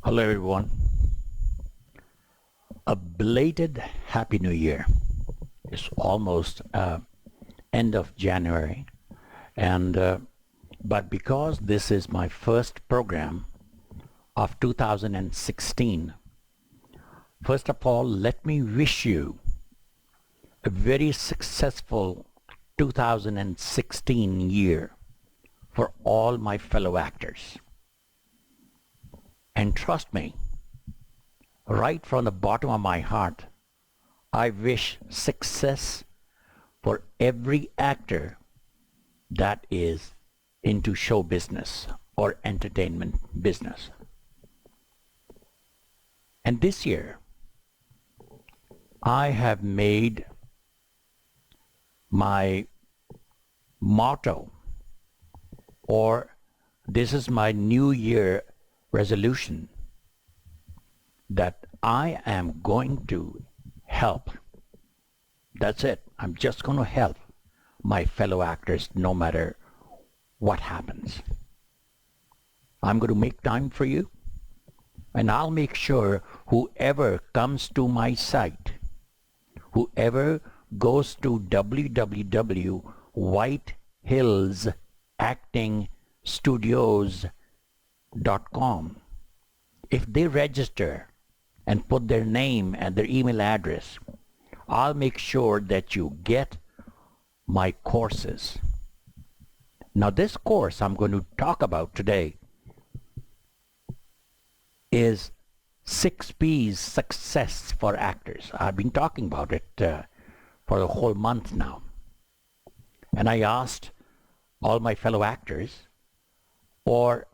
Hello, everyone. A belated Happy New Year. It's almost end of January, and but because this is my first program of 2016, first of all, let me wish you a very successful 2016 year for all my fellow actors. And trust me, right from the bottom of my heart, I wish success for every actor that is into show business or entertainment business. And this year, I have made my motto, or this is my New Year resolution, that I am going to help. That's it. I'm just going to help my fellow actors no matter what happens. I'm going to make time for you, and I'll make sure whoever comes to my site, whoever goes to www.whitehillsactingstudios.com, if they register and put their name and their email address, I'll make sure that you get my courses. Now, this course I'm going to talk about today is 6 P's success for actors. I've been talking about it for a whole month now. And I asked all my fellow actors, or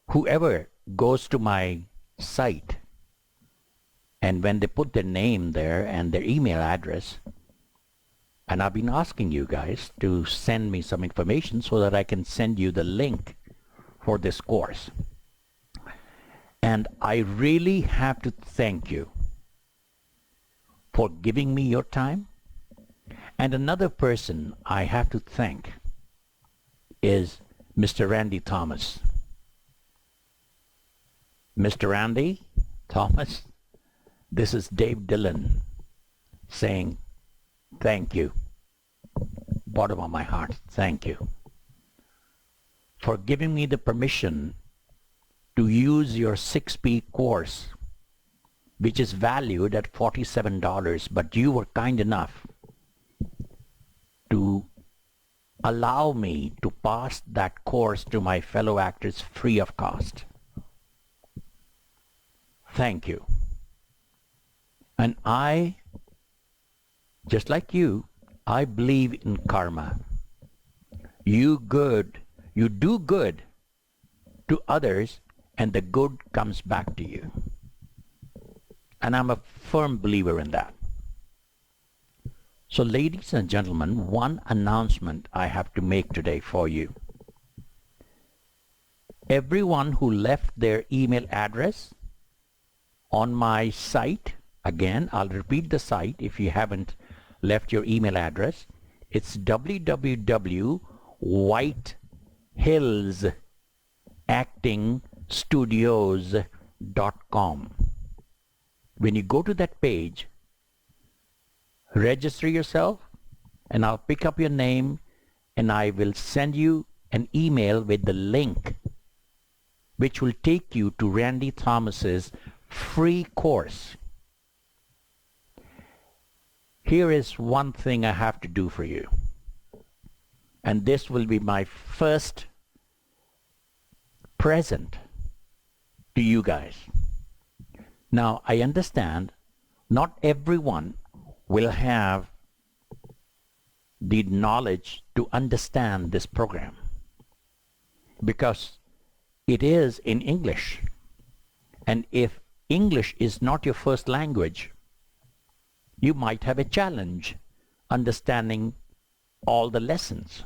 whoever goes to my site, and when they put their name there and their email address, and I've been asking you guys to send me some information so that I can send you the link for this course. And I really have to thank you for giving me your time. And another person I have to thank is Mr. Randy Thomas. Mr. Randy Thomas, this is Dave Dillon saying thank you. Bottom of my heart, thank you for giving me the permission to use your 6P course, which is valued at $47, but you were kind enough to allow me to pass that course to my fellow actors free of cost. Thank you. And I, just like you, I believe in karma. You do good to others, and the good comes back to you. And I'm a firm believer in that. So, ladies and gentlemen, one announcement I have to make today for you. Everyone who left their email address on my site, again, I'll repeat the site if you haven't left your email address. It's www.whitehillsactingstudios.com. When you go to that page, register yourself, and I'll pick up your name, and I will send you an email with the link, which will take you to Randy Thomas's free course. Here is one thing I have to do for you, and this will be my first present to you guys. Now, I understand not everyone will have the knowledge to understand this program because it is in English. And if English is not your first language, you might have a challenge understanding all the lessons.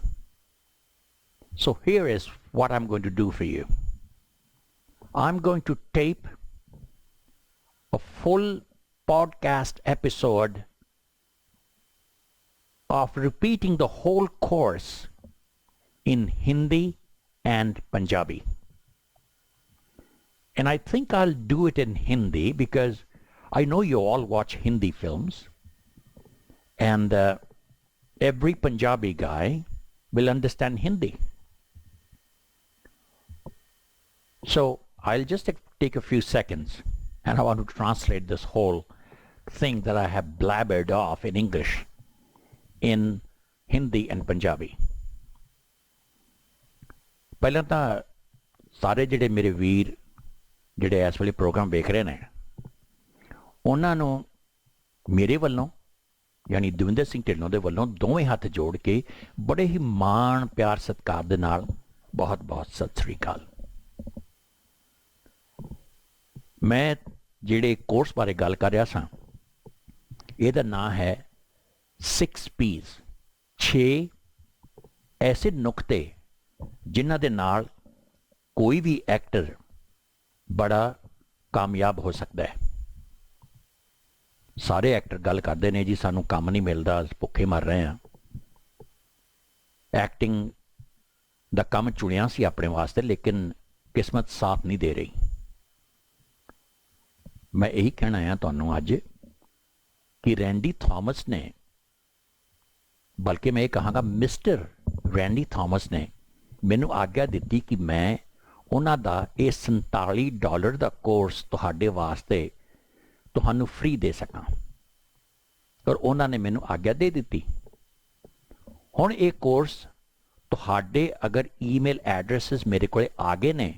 So here is what I'm going to do for you. I'm going to tape a full podcast episode of repeating the whole course in Hindi and Punjabi. And I think I'll do it in Hindi because I know you all watch Hindi films, and every Punjabi guy will understand Hindi. So I'll just take a few seconds, and I want to translate this whole thing that I have blabbered off in English in Hindi and Punjabi. ਪਹਿਲਾਂ ਤਾਂ ਸਾਰੇ ਜਿਹੜੇ ਮੇਰੇ ਵੀਰ ਜਿਹੜੇ ਇਸ ਵੇਲੇ programme ਵੇਖ ਰਹੇ ਨੇ ਉਹਨਾਂ ਨੂੰ ਮੇਰੇ ਵੱਲੋਂ ਯਾਨੀ ਦਵਿੰਦਰ ਸਿੰਘ ਢਿੱਲੋਂ ਦੇ ਵੱਲੋਂ ਦੋਵੇਂ ਹੱਥ ਜੋੜ ਕੇ ਬੜੇ ਹੀ ਮਾਣ ਪਿਆਰ ਸਤਿਕਾਰ ਦੇ ਨਾਲ ਬਹੁਤ ਬਹੁਤ ਸਤਿ ਸ੍ਰੀ ਅਕਾਲ। ਮੈਂ ਜਿਹੜੇ ਕੋਰਸ ਬਾਰੇ ਗੱਲ ਕਰ ਰਿਹਾ ਸਾਂ ਇਹਦਾ ਨਾਂ ਹੈ 6 P's, 6 ਐਸੇ ਨੁਕਤੇ ਜਿਨ੍ਹਾਂ ਦੇ ਨਾਲ ਕੋਈ ਵੀ ਐਕਟਰ ਬੜਾ ਕਾਮਯਾਬ ਹੋ ਸਕਦਾ ਹੈ। ਸਾਰੇ ਐਕਟਰ ਗੱਲ ਕਰਦੇ ਨੇ ਜੀ ਸਾਨੂੰ ਕੰਮ ਨਹੀਂ ਮਿਲਦਾ, ਭੁੱਖੇ ਮਰ ਰਹੇ ਹਾਂ। ਐਕਟਿੰਗ ਦਾ ਕੰਮ ਚੁਣਿਆ ਸੀ ਆਪਣੇ ਵਾਸਤੇ ਲੇਕਿਨ ਕਿਸਮਤ ਸਾਥ ਨਹੀਂ ਦੇ ਰਹੀ। ਮੈਂ ਇਹੀ ਕਹਿਣਾ ਆ ਤੁਹਾਨੂੰ ਅੱਜ ਕਿ ਰੈਂਡੀ ਥਾਮਸ ਨੇ, ਬਲਕਿ ਮੈਂ ਇਹ ਕਹਾਂਗਾ ਮਿਸਟਰ ਰੈਂਡੀ ਥਾਮਸ ਨੇ ਮੈਨੂੰ ਆਗਿਆ ਦਿੱਤੀ ਕਿ ਮੈਂ ਉਹਨਾਂ ਦਾ ਇਹ $47 ਦਾ ਕੋਰਸ ਤੁਹਾਡੇ ਵਾਸਤੇ ਤੁਹਾਨੂੰ ਫ੍ਰੀ ਦੇ ਸਕਾਂ, ਔਰ ਉਹਨਾਂ ਨੇ ਮੈਨੂੰ ਆਗਿਆ ਦੇ ਦਿੱਤੀ। ਹੁਣ ਇਹ ਕੋਰਸ ਤੁਹਾਡੇ ਅਗਰ ਈਮੇਲ ਐਡਰੈਸਿਸ ਮੇਰੇ ਕੋਲ ਆ ਗਏ ਨੇ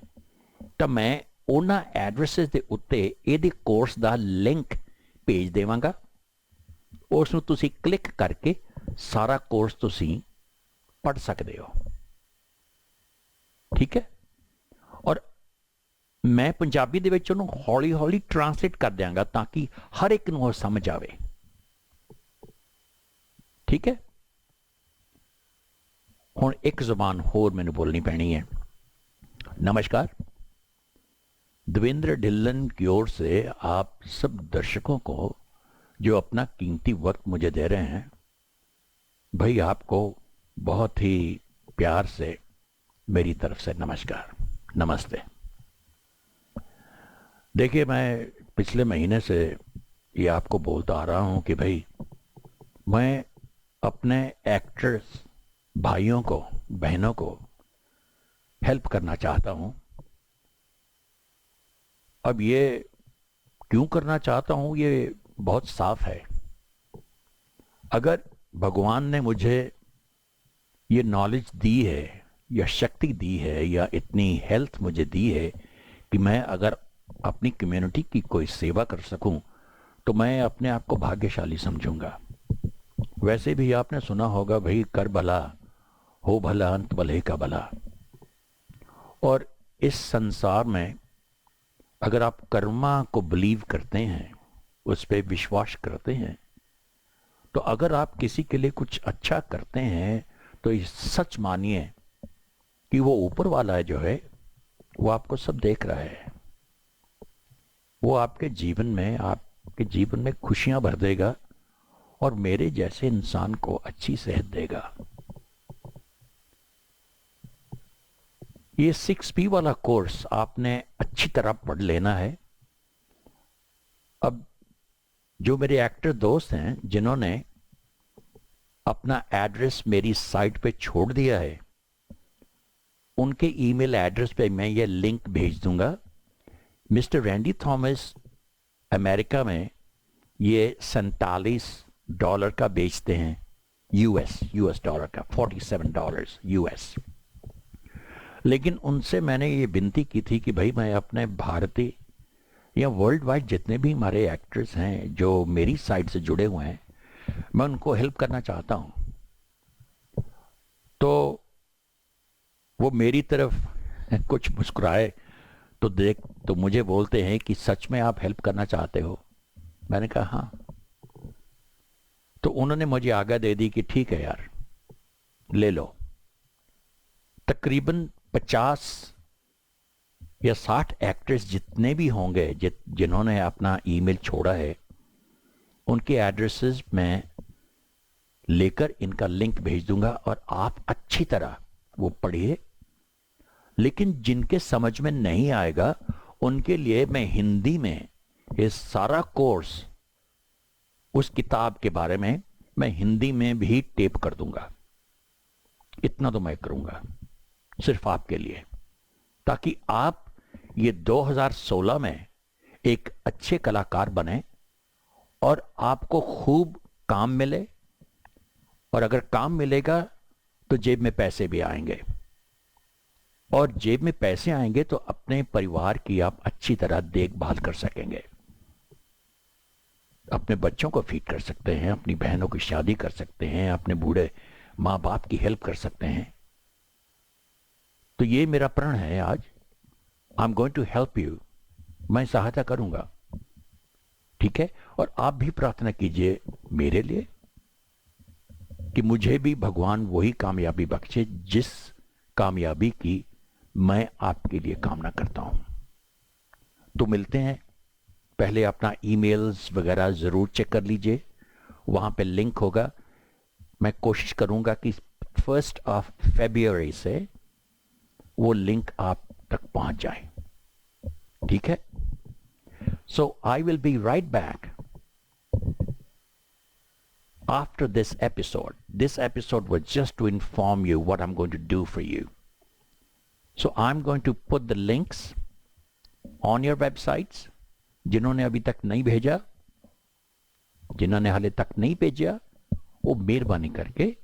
ਤਾਂ ਮੈਂ ਉਹਨਾਂ ਐਡਰੈਸਿਸ ਦੇ ਉੱਤੇ ਇਹਦੇ ਕੋਰਸ ਦਾ ਲਿੰਕ ਭੇਜ ਦੇਵਾਂਗਾ। ਉਸ ਨੂੰ ਤੁਸੀਂ ਕਲਿੱਕ ਕਰਕੇ ਸਾਰਾ ਕੋਰਸ ਤੁਸੀਂ ਪੜ੍ਹ ਸਕਦੇ ਹੋ, ਠੀਕ ਹੈ। ਔਰ ਮੈਂ ਪੰਜਾਬੀ ਦੇ ਵਿੱਚ ਉਹਨੂੰ ਹੌਲੀ ਹੌਲੀ ਟਰਾਂਸਲੇਟ ਕਰ ਦਿਆਂਗਾ ਤਾਂ ਕਿ ਹਰ ਇੱਕ ਨੂੰ ਉਹ ਸਮਝ ਆਵੇ, ਠੀਕ ਹੈ। ਹੁਣ एक ज़ुबान ਹੋਰ ਮੈਨੂੰ बोलनी पैनी है। नमस्कार, देवेंद्र ढिल्लन की ओर से आप सब दर्शकों को जो अपना कीमती वक्त मुझे दे रहे हैं, भाई आपको बहुत ही प्यार से मेरी तरफ से नमस्कार, नमस्ते। देखिए मैं पिछले महीने से ये आपको बोलता आ रहा हूँ कि भाई मैं अपने एक्टर्स भाइयों को बहनों को हेल्प करना चाहता हूँ। अब ये क्यों करना चाहता हूँ ये बहुत साफ है। अगर भगवान ने मुझे ये नॉलेज दी है या शक्ति दी है या इतनी हेल्थ मुझे दी है कि मैं अगर अपनी कम्युनिटी की कोई सेवा कर सकूं तो मैं अपने आप को भाग्यशाली समझूंगा। वैसे भी आपने सुना होगा भाई कर भला हो भला अंत भले का भला। और इस संसार में अगर आप कर्मा को बिलीव करते हैं, उस पर विश्वास करते हैं, तो अगर आप किसी के लिए कुछ अच्छा करते हैं तो ये सच मानिए कि वो ऊपर वाला है जो है वो आपको सब देख रहा है। वो आपके जीवन में खुशियां भर देगा और मेरे जैसे इंसान को अच्छी सेहत देगा। ये 6P वाला कोर्स आपने अच्छी तरह पढ़ लेना है। अब जो मेरे एक्टर दोस्त हैं जिन्होंने अपना एड्रेस मेरी साइट पे छोड़ दिया है, उनके ईमेल एड्रेस पे मैं ये लिंक भेज दूंगा। मिस्टर रैंडी थॉमस अमेरिका में ये $47 का बेचते हैं, यूएस डॉलर का, $47 यूएस। लेकिन उनसे मैंने ये विनती की थी कि भाई मैं अपने भारतीय या वर्ल्ड वाइड जितने भी हमारे एक्टर्स हैं जो मेरी साइड से जुड़े हुए हैं, मैं उनको हेल्प करना चाहता हूं। तो वो मेरी तरफ कुछ मुस्कुराए तो मुझे बोलते हैं कि सच में आप हेल्प करना चाहते हो। मैंने कहा हाँ। तो उन्होंने मुझे आज्ञा दे दी कि ठीक है यार ले लो। तकरीबन 50 या 60 एक्टर्स जितने भी होंगे जिन्होंने अपना ईमेल छोड़ा है, उनके एड्रेसेस मैं लेकर इनका लिंक भेज दूंगा और आप अच्छी तरह वो पढ़िए। लेकिन जिनके समझ में नहीं आएगा उनके लिए मैं हिंदी में ये सारा कोर्स, उस किताब के बारे में मैं हिंदी में भी टेप कर दूंगा। इतना तो मैं करूंगा सिर्फ आपके लिए, ताकि आप ये 2016 में एक अच्छे कलाकार बने और आपको खूब काम मिले। और अगर काम मिलेगा तो जेब में पैसे भी आएंगे, और जेब में पैसे आएंगे तो अपने परिवार की आप अच्छी तरह देखभाल कर सकेंगे, अपने बच्चों को फीड कर सकते हैं, अपनी बहनों की शादी कर सकते हैं, अपने बूढ़े माँ बाप की हेल्प कर सकते हैं। तो ये मेरा प्रण है आज। I am going to help you, मैं सहायता करूंगा, ठीक है। और आप भी प्रार्थना कीजिए मेरे लिए कि मुझे भी भगवान वही कामयाबी बख्शे जिस कामयाबी की मैं आपके लिए कामना करता हूं। तो मिलते हैं। पहले अपना ईमेल्स वगैरह जरूर चेक कर लीजिए, वहां पे लिंक होगा। मैं कोशिश करूंगा कि 1 February से वो लिंक आप तक पहुंच जाए, ठीक है। So I will be right back after this episode. This episode was just to inform you what I'm going to do for you. So I'm going to put the links on your websites. जिन्होंने अभी तक नहीं भेजा, जिन्होंने हाले तक नहीं भेजा, वो मेहरबानी करके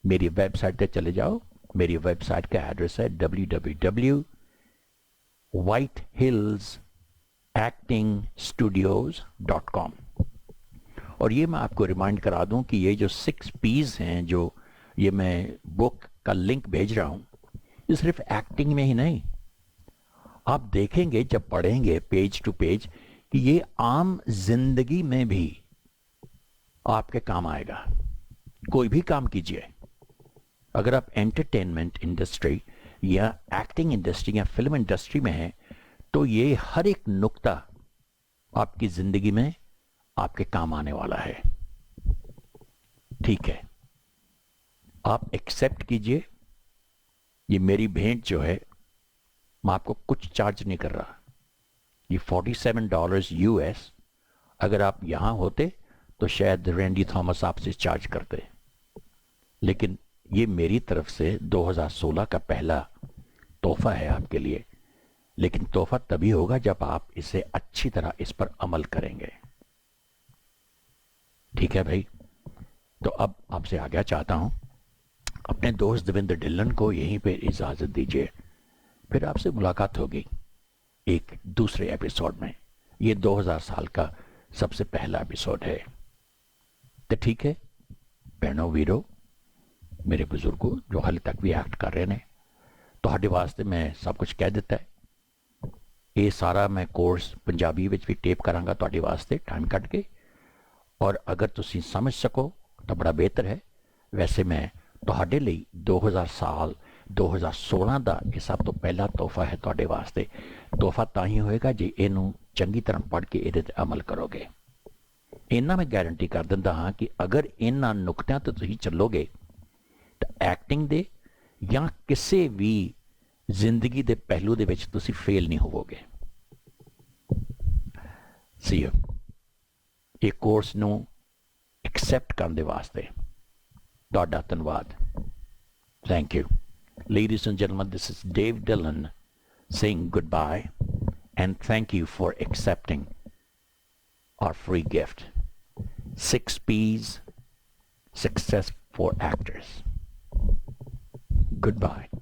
मेरी वेबसाइट पे चले जाओ। मेरी वेबसाइट का एड्रेस है www.whitehillsactingstudios.com। और ये मैं आपको रिमाइंड करा दूं कि ये जो 6 P's हैं, जो ये मैं बुक का लिंक भेज रहा हूं, ये सिर्फ एक्टिंग में ही नहीं, आप देखेंगे जब पढ़ेंगे पेज टू पेज कि ये आम जिंदगी में भी आपके काम आएगा। कोई भी काम कीजिए, अगर आप एंटरटेनमेंट इंडस्ट्री या एक्टिंग इंडस्ट्री या फिल्म इंडस्ट्री में हैं, तो ये हर एक नुक्ता आपकी जिंदगी में आपके काम आने वाला है, ठीक है। आप एक्सेप्ट कीजिए। ये मेरी भेंट जो है, मैं आपको कुछ चार्ज नहीं कर रहा। ये $47 US, अगर आप यहां होते तो शायद रैंडी थॉमस आपसे चार्ज करते, लेकिन ये मेरी तरफ से 2016 का पहला तोहफा है आपके लिए। लेकिन तोहफा तभी होगा जब आप इसे अच्छी तरह इस पर अमल करेंगे, ठीक है भाई। तो अब आपसे आज्ञा चाहता हूं, अपने दोस्त देवेंद्र ढिल्लन को यहीं पे इजाजत दीजिए। फिर आपसे मुलाकात होगी एक दूसरे एपिसोड में। ये 2000 साल का सबसे पहला एपिसोड है। तो ठीक है भैनों वीरो, मेरे बुजुर्गों जो हाले तक भी एक्ट कर रहे ने, ਤੁਹਾਡੇ वास्ते मैं सब कुछ कह दिता है। ये सारा मैं कोर्स पंजाबी विच भी टेप करांगा ਤੁਹਾਡੇ वास्ते टाइम कट के, और अगर तुसी समझ सको तो बड़ा बेहतर है। वैसे मैं ਤੁਹਾਡੇ ਲਈ 2000 साल 2016 ਦਾ ਇਹ ਸਭ ਤੋਂ ਪਹਿਲਾ ਤੋਹਫਾ ਹੈ ਤੁਹਾਡੇ ਵਾਸਤੇ। ਤੋਹਫਾ ਤਾਂ ਹੀ ਹੋਏਗਾ ਜੇ ਇਹਨੂੰ ਚੰਗੀ ਤਰ੍ਹਾਂ ਪੜ੍ਹ ਕੇ ਇਹਦੇ ਤੇ ਅਮਲ ਕਰੋਗੇ। ਇਹਨਾਂ ਮੈਂ ਗਾਰੰਟੀ ਕਰ ਦਿੰਦਾ ਹਾਂ ਕਿ ਅਗਰ ਇਹਨਾਂ ਨੁਕਤਿਆਂ ਤੇ ਤੁਸੀਂ ਚੱਲੋਗੇ ਤਾਂ ਐਕਟਿੰਗ ਦੇ ਜਾਂ ਕਿਸੇ ਵੀ ਜ਼ਿੰਦਗੀ ਦੇ ਪਹਿਲੂ ਦੇ ਵਿੱਚ ਤੁਸੀਂ ਫੇਲ ਨਹੀਂ ਹੋਵੋਗੇ। ਸੀ ਯੂ। ਇਹ ਕੋਰਸ ਨੂੰ ਐਕਸੈਪਟ ਕਰਨ ਦੇ ਵਾਸਤੇ ਤੁਹਾਡਾ ਧੰਨਵਾਦ। Thank you. Ladies and gentlemen, this is Dave Dillon saying goodbye, and thank you for accepting our free gift. 6 P's, success for actors. Goodbye.